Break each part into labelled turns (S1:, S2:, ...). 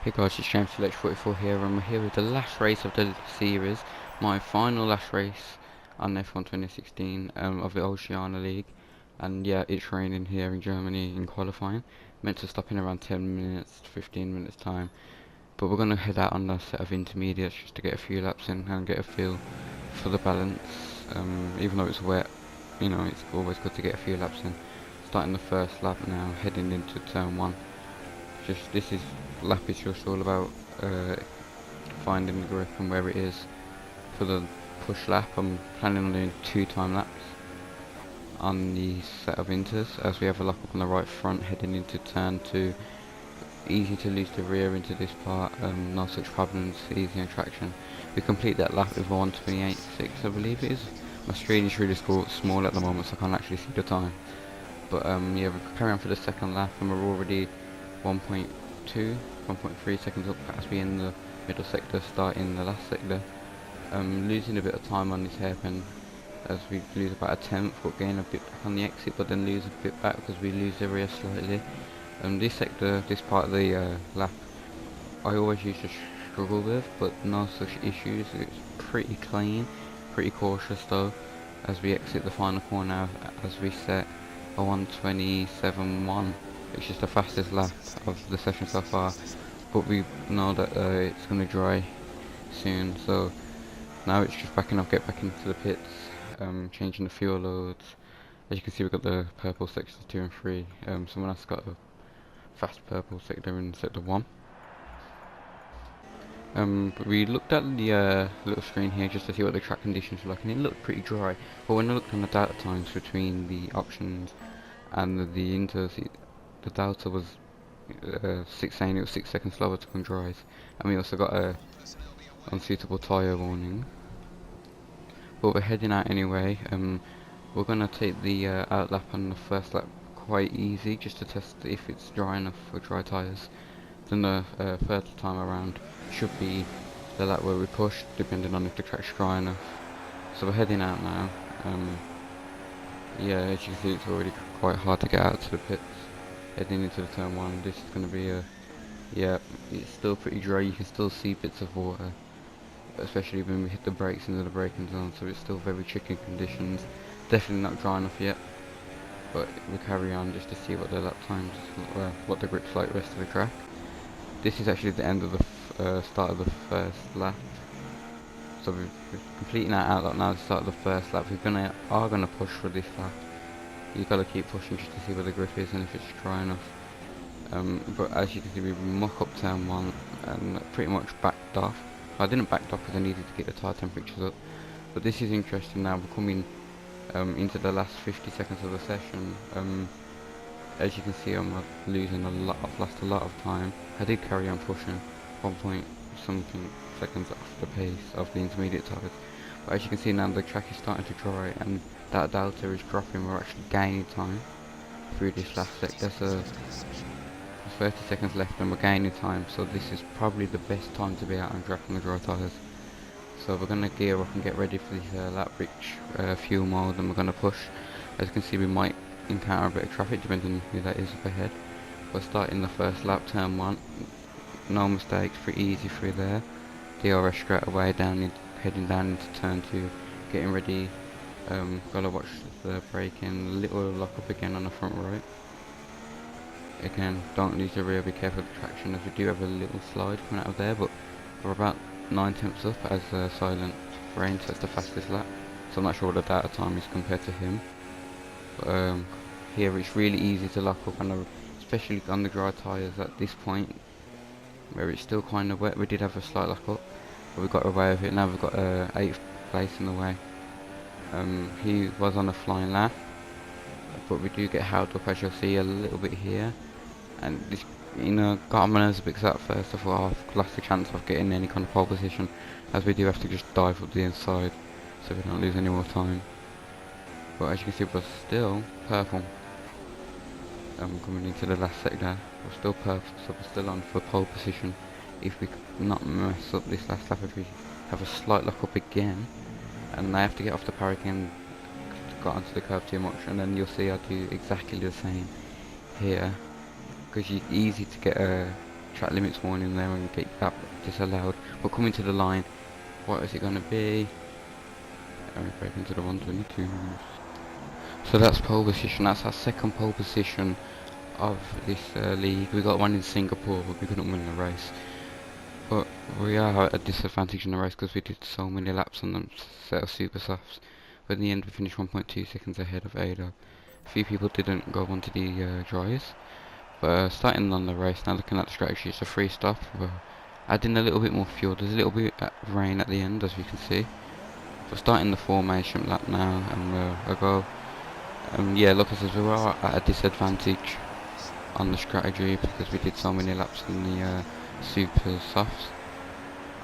S1: Hey guys, it's James leauge 44 here, and we're here with the last race of the series, my final last race on F1 2016 of the Oceania League. And yeah, it's raining here in Germany in qualifying. Meant to stop in around 10 minutes, 15 minutes time, but we're going to head out on a set of intermediates just to get a few laps in and get a feel for the balance. Even though it's wet, you know, it's always good to get a few laps in. Starting the first lap now, heading into turn 1. This is lap is just all about finding the grip and where it is. For the push lap, I'm planning on doing 2 time laps on the set of inters, as we have a lock up on the right front heading into turn 2. Easy to lose the rear into this part, no such problems, easy on traction. We complete that lap with 1:28.6, I believe it is. My screen is really small at the moment, so I can't actually see the time. But yeah, we carry on for the second lap, and we're already 1.2, 1.3 seconds up as we in the middle sector, starting the last sector. Losing a bit of time on this hairpin as we lose about a tenth, but gain a bit back on the exit, but then lose a bit back because we lose the rear slightly. This sector, this part of the lap, I always used to struggle with, but no such issues. It's pretty clean, pretty cautious though, as we exit the final corner, as we set a 1:27.1, which is the fastest lap of the session so far. But we know that it's going to dry soon, so now it's just backing up, get back into the pits, changing the fuel loads. As you can see, we've got the purple sectors 2 and 3. Someone else got a fast purple sector in sector 1. But we looked at the little screen here just to see what the track conditions were like, and it looked pretty dry. But when I looked on the data times between the options and the inters, the data was saying it was 6 seconds slower to come dries, and we also got a unsuitable tyre warning. But we're heading out anyway. We're gonna take the out lap on the first lap quite easy, just to test if it's dry enough for dry tyres. Then the third time around should be the lap where we push, depending on if the track's dry enough. So we're heading out now. Yeah, as you can see, it's already quite hard to get out to the pits. Heading into the turn 1, this is going to be a, yeah, it's still pretty dry. You can still see bits of water, especially when we hit the brakes into the braking zone, so it's still very tricky conditions. Definitely not dry enough yet, but we carry on just to see what the lap times, what the grip's like rest of the track. This is actually the end of the start of the first lap, so we're completing our outlap now. The start of the first lap, are gonna push for this lap. You've got to keep pushing just to see where the grip is and if it's dry enough. But as you can see, we muck up turn 1 and pretty much backed off. I didn't back off because I needed to get the tyre temperatures up. But this is interesting now. We're coming into the last 50 seconds of the session. As you can see, I'm losing a lot. I've lost a lot of time. I did carry on pushing 1 point something seconds off the pace of the intermediate tyres. But as you can see now, the track is starting to dry and that delta is dropping. We're actually gaining time through this last sector. So 30 seconds left and we're gaining time. So this is probably the best time to be out on track on the dry tyres. So we're going to gear up and get ready for this lap rich fuel mode, and we're going to push. As you can see, we might encounter a bit of traffic depending on who that is up ahead. We're starting the first lap, turn 1. No mistakes, pretty easy through there. DRS straight away, heading down into turn 2, getting ready. Gotta watch the braking, little lock up again on the front right. Again, don't lose the rear, be careful of the traction, as we do have a little slide coming out of there, but we're about 9 tenths up as silent rain sets the fastest lap. So I'm not sure what the data time is compared to him. But here it's really easy to lock up, especially on the dry tyres at this point, where it's still kind of wet. We did have a slight lock up, but we got away with it. Now we've got 8th place in the way. He was on a flying lap, but we do get held up, as you'll see a little bit here. And this, got on my nerves a bit, because at first I thought I've lost the chance of getting any kind of pole position, as we do have to just dive up the inside, so we don't lose any more time. But as you can see, we're still purple. Coming into the last sector, we're still purple, so we're still on for pole position. If we not mess up this last lap, if we have a slight lock up again, and I have to get off the power again, got onto the curb too much, and then you'll see I do exactly the same here, because it's easy to get track limits warning there and get that disallowed. But coming to the line, what is it going to be? And we break into the 122. So that's pole position. That's our second pole position of this league. We got one in Singapore, but we couldn't win the race. But we are at a disadvantage in the race because we did so many laps on them set of super softs. But in the end, we finished 1.2 seconds ahead of Ada. A few people didn't go onto the dries. But starting on the race, now looking at the strategy, it's a free stop. We're adding a little bit more fuel. There's a little bit of rain at the end, as you can see. We're starting the formation lap now, and we'll go. Yeah, look, as we are at a disadvantage on the strategy because we did so many laps in the super softs.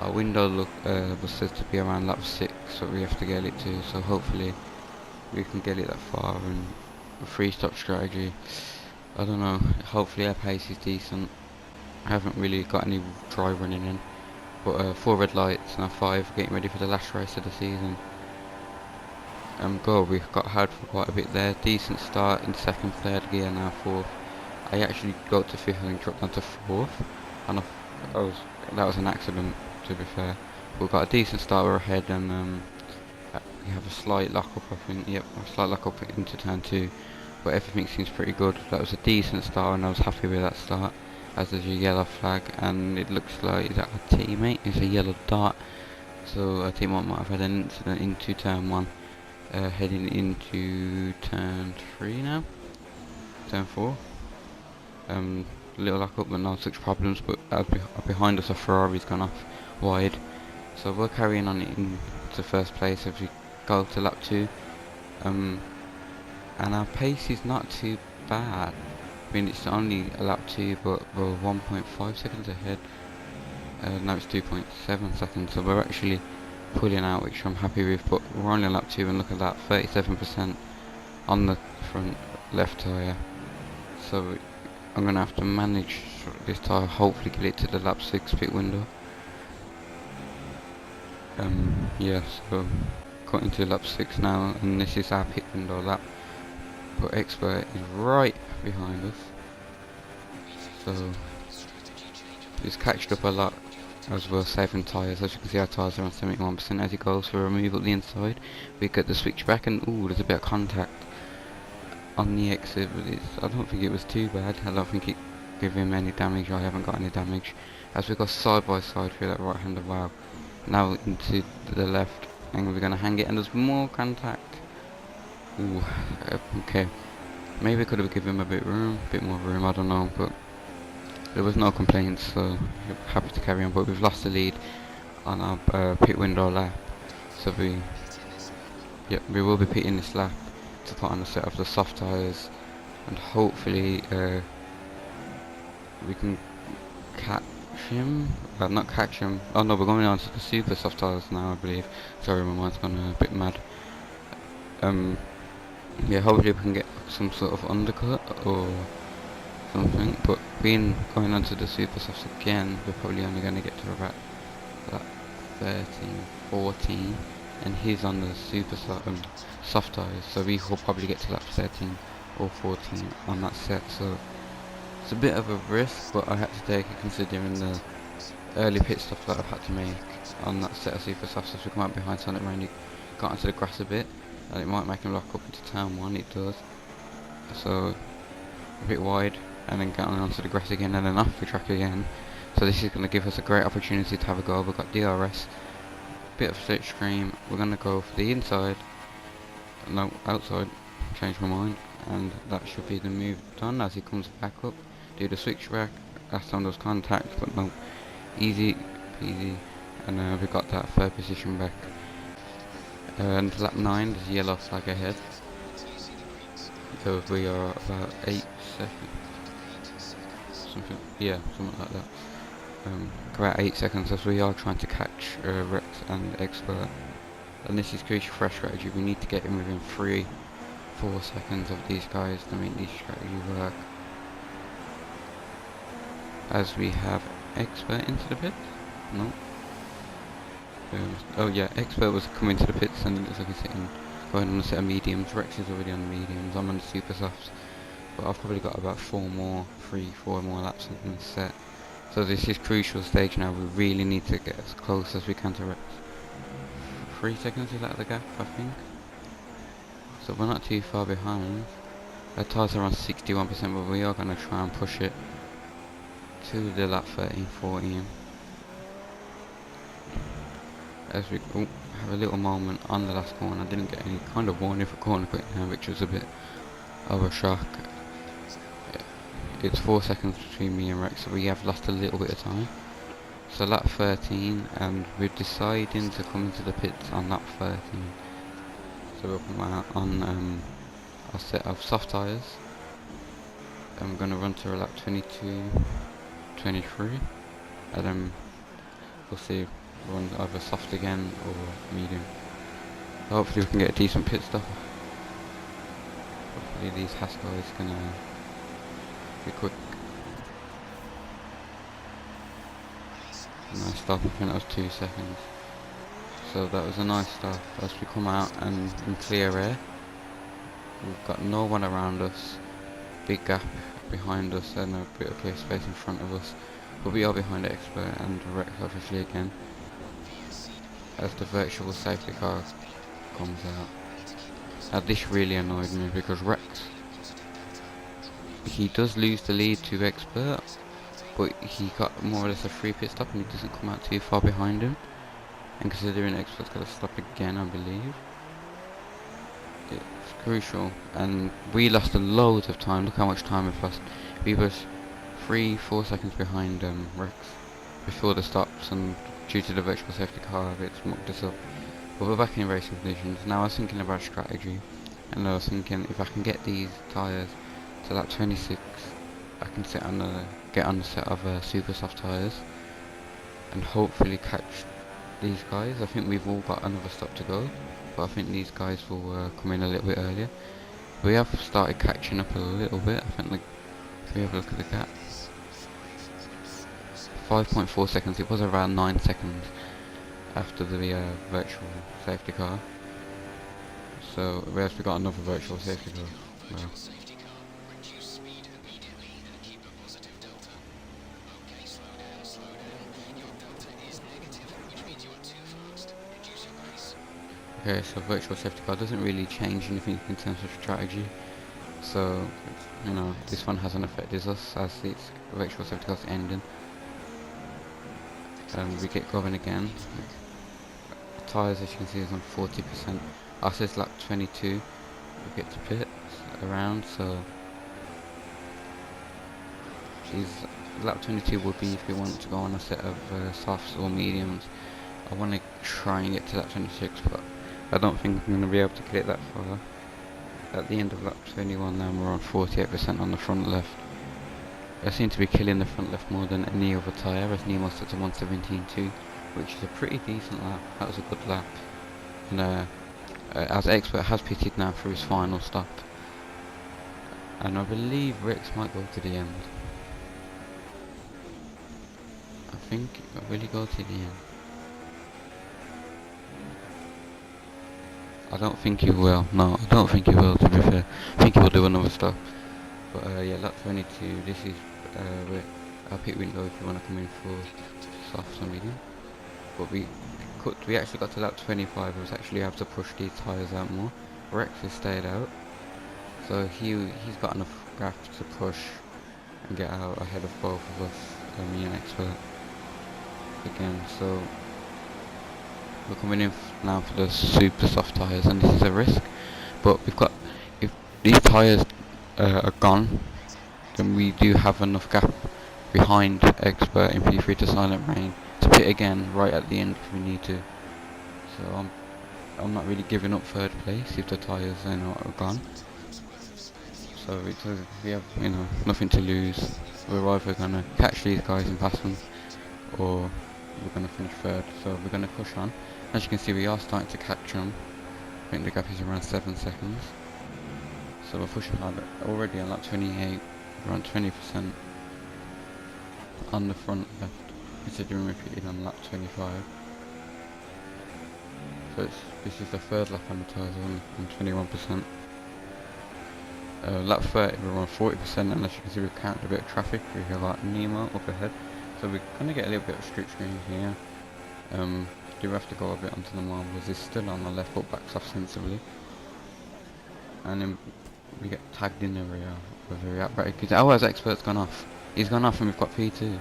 S1: Our window was said to be around lap 6, so we have to get it to. So hopefully we can get it that far. And a free stop strategy, I don't know. Hopefully our pace is decent. I haven't really got any dry running in, but 4 red lights, now 5, getting ready for the last race of the season. We've got hard for quite a bit there. Decent start in 2nd, 3rd gear, now 4th. I actually got to 5th and dropped down to 4th, and that was an accident, to be fair. We've got a decent start, we're ahead, and we have a slight lock up, I think. Yep, a slight lock up into turn 2, but everything seems pretty good. That was a decent start, and I was happy with that start. As there's a yellow flag, and it looks like that our teammate is a yellow dot, so our teammate might have had an incident into turn 1, heading into turn 3 now, turn 4. Little lock up, but no such problems. But behind us, a Ferrari's gone off wide, so we're carrying on into 1st place as we go to lap 2. And our pace is not too bad. I mean, it's only a lap 2, but we're 1.5 seconds ahead. Now it's 2.7 seconds, so we're actually pulling out, which I'm happy with. But we're only on lap 2, and look at that, 37% on the front left tyre. So I'm gonna have to manage this tyre, hopefully get it to the lap 6 pit window. Yeah, so got into lap 6 now, and this is our pit window lap. But Expert is right behind us, so he's catched up a lot as we're saving tyres. As you can see, our tyres are on 71% as he goes for a move up the inside. We get the switch back, and ooh, there's a bit of contact on the exit, but I don't think it was too bad. I don't think it gave him any damage. I haven't got any damage. As we go side by side through that right hander, wow. Now into the left, and we're going to hang it, and there's more contact. Ooh, okay. Maybe I could have given him a bit more room, I don't know, but there was no complaints, so happy to carry on. But we've lost the lead on our pit window lap, so we will be pitting this lap to put on a set of the soft tyres, and hopefully we can catch him. Well, not catch him. Oh no, we're going on to the super soft tyres now, I believe. Sorry, my mind's gone a bit mad. Yeah, hopefully we can get some sort of undercut or something, but going on to the super softs again, we're probably only going to get to about that 13, 14, and he's on the super soft tyres, so we will probably get to lap 13 or 14 on that set. So it's a bit of a risk, but I had to take it considering the early pit stuff that I've had to make on that set of super softs. As we come out behind Sonic Rain, he got onto the grass a bit, and it might make him lock up into turn 1, it does, so a bit wide, and then getting onto the grass again, and then off the track again. So this is going to give us a great opportunity to have a go. We've got DRS, bit of slipstream. We're going to go for the inside, no, outside, change my mind, and that should be the move done as he comes back up. Do the switchback, last time there was contact, but no, easy peasy, and we got that 3rd position back. And lap 9, there's a yellow flag ahead, so we are about 8 seconds, something like that. About 8 seconds, as we are trying to catch Rex and Expert, and this is crucial for our strategy. We need to get in within 3-4 seconds of these guys to make this strategy work. As we have Expert into the pit, no. Oh yeah, Expert was coming to the pits, and it looks like he's going on a set of mediums. Rex is already on the mediums, I'm on the super softs, but I've probably got about 3-4 more laps in the set, So this is crucial stage now. We really need to get as close as we can to Rex. 3 seconds is out of the gap, I think. So we're not too far behind. Our tyres are on 61%, but we are going to try and push it to the lap 13, 14. As we have a little moment on the last corner. I didn't get any kind of warning for corner quick now, which was a bit of a shock. It's 4 seconds between me and Rex, so we have lost a little bit of time. So lap 13, and we're deciding to come into the pits on lap 13. So we'll come out on a set of soft tyres. I'm going to run to a lap 22, 23, and then we'll see, run either soft again or medium. Hopefully we can get a decent pit stop. Hopefully these Haskell is going to be quick. Nice stop, I think that was 2 seconds. So that was a nice stop. As we come out and in clear air, we've got no one around us, big gap behind us and a bit of clear space in front of us. But we are behind Expert and Rex obviously again, as the virtual safety car comes out. Now this really annoyed me because Rex, he does lose the lead to Expert, but he got more or less a free pit stop and he doesn't come out too far behind him. And considering Expert's got to stop again, I believe, it's crucial. And we lost a load of time. Look how much time we've lost. We were 3-4 seconds behind Rex before the stops, and due to the virtual safety car, it's mucked us up. But we're back in racing conditions. Now I was thinking about strategy, and I was thinking if I can get these tyres to lap 26, I can get on the set of super soft tyres and hopefully catch these guys. I think we've all got another stop to go, but I think these guys will come in a little bit earlier. We have started catching up a little bit. I think, like, if we have a look at the gap, 5.4 seconds. It was around 9 seconds after the virtual safety car. So we actually got another virtual safety car. Well, okay, so virtual safety car doesn't really change anything in terms of strategy. So, you know, this one hasn't affected us as its virtual safety car's ending. We get going again. Tyres, as you can see, is on 40%. Us is lap 22. We get to pits around, so lap 22 would be if we want to go on a set of softs or mediums. I want to try and get to lap 26, but I don't think I'm going to be able to get it that far. At the end of lap 21 now, we're on 48% on the front left. I seem to be killing the front left more than any other tyre, as Nemo's at a 117.2, which is a pretty decent lap. That was a good lap. And as Expert has pitted now for his final stop, and I believe Rex might go to the end. I think will he go to the end? I don't think he will. No, I don't think he will, to be fair. I think he will do another stop. But yeah, lap 22, this is our pit window if you want to come in for softs or medium. But we actually got to lap 25, we was actually able to push these tyres out more. Rex has stayed out, so he's got enough graph to push and get out ahead of both of us, me and Expert again. So we're coming in now for the super soft tyres, and this is a risk, but if these tyres are gone, then we do have enough gap behind Expert in P3 to silent rain to pit again right at the end if we need to. So I'm not really giving up third place if the tyres are gone. So we have, you know, nothing to lose. We're either gonna catch these guys and pass them, or we're gonna finish third. So we're gonna push on. As you can see, we are starting to catch them. I think the gap is around 7 seconds. So we're pushing hard already on lap 28, around 20% on the front left, considering we're pitting on lap 25. So this is the third lap on the tyres on 21%. Lap 30 we're on 40%, and as you can see we've counted a bit of traffic. We've got Nemo up ahead, So we're gonna get a little bit of strip screen here. Do have to go a bit onto the marbles. It's still on the left, but backs off sensibly. And then we get tagged in the rear with a react brake. Oh, his expert's gone off. He's gone off and we've got P2.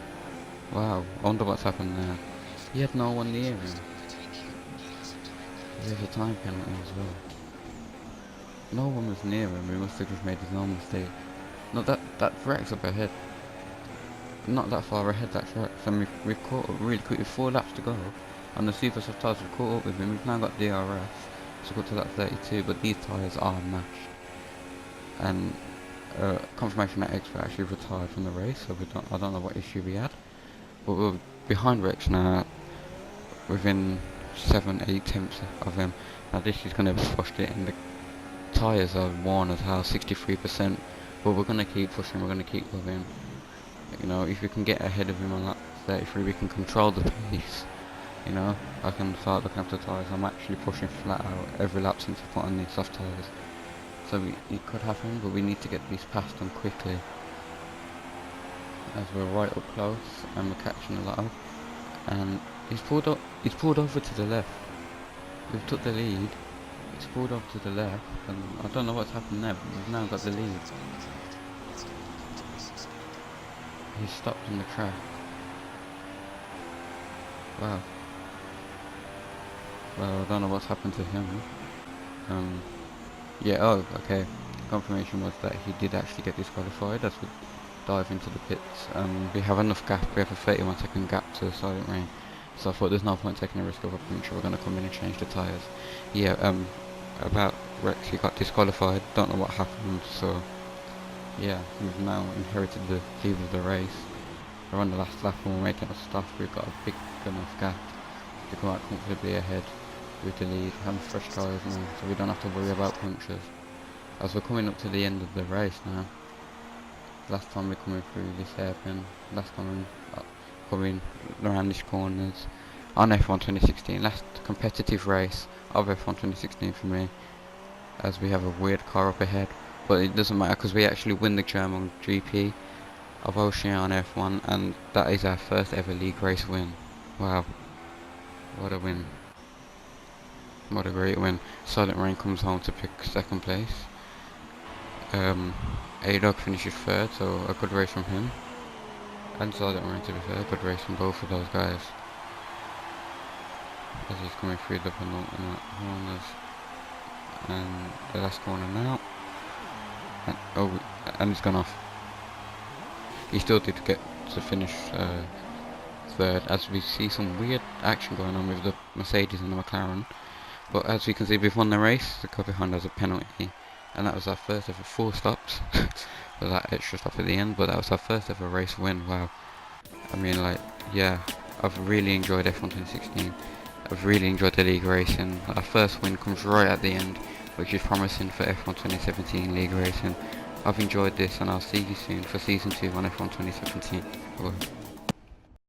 S1: Wow, I wonder what's happened there. He had no one near him. There's a time penalty as well. No one was near him, he must have just made his own mistake. No, that wreck's up ahead. Not that far ahead, that's right. So we've caught up really quick with 4 laps to go. On the super soft tyres we've caught up with him. We've now got DRS. So got to that 32, but these tyres are mashed. And confirmation that expert actually retired from the race, so I don't know what issue we had. But we're behind Rex now, within 7-8 tenths of him. Now this is going to push it, and the tyres are worn as hell, 63%. But we're going to keep pushing, we're going to keep moving. You know, if we can get ahead of him on lap 33, we can control the pace. You know, I can start looking after tyres. I'm actually pushing flat out every lap since I put on these soft tyres. So it could happen, but we need to get these past them quickly. As we're right up close and we're catching a lot up. And he's pulled over to the left. We've took the lead. He's pulled over to the left, and I don't know what's happened there, but we've now got the lead. He's stopped on the track. Wow. Well, I don't know what's happened to him. Yeah, oh, okay. Confirmation was that he did actually get disqualified as we dive into the pits. We have enough gap, we have a 31-second gap to Silent Rain. So I thought there's no point taking a risk of a puncture, we're going to come in and change the tyres. Yeah, about Rex, he got disqualified, don't know what happened, so yeah, we've now inherited the lead of the race. We're on the last lap and we're making a stop. We've got a big enough gap to come out comfortably ahead with the lead. Having fresh tyres now, so we don't have to worry about punctures. As we're coming up to the end of the race now. Last time we're coming through this hairpin, last time we're coming around these corners on F1 2016. Last competitive race of F1 2016 for me, as we have a weird car up ahead. But it doesn't matter because we actually win the German GP of Oceania F1, and that is our first ever league race win. Wow, what a win, what a great win. Silent Rain comes home to pick second place. A-Dog finishes third, so a good race from him, and Silent Rain, to be fair, good race from both of those guys. As he's coming through the penultimate corners, and the last corner now, and, and he's gone off. He still did get to finish third, as we see some weird action going on with the Mercedes and the McLaren. But as we can see, we've won the race. The car behind us a penalty, and that was our first ever 4 stops with that extra stop at the end. But that was our first ever race win. Wow. I mean, like, yeah, I've really enjoyed F1 2016. I've really enjoyed the league racing. Our first win comes right at the end, which is promising for F1 2017 league racing. I've enjoyed this, and I'll see you soon for season 2 on F1 2017. Bye.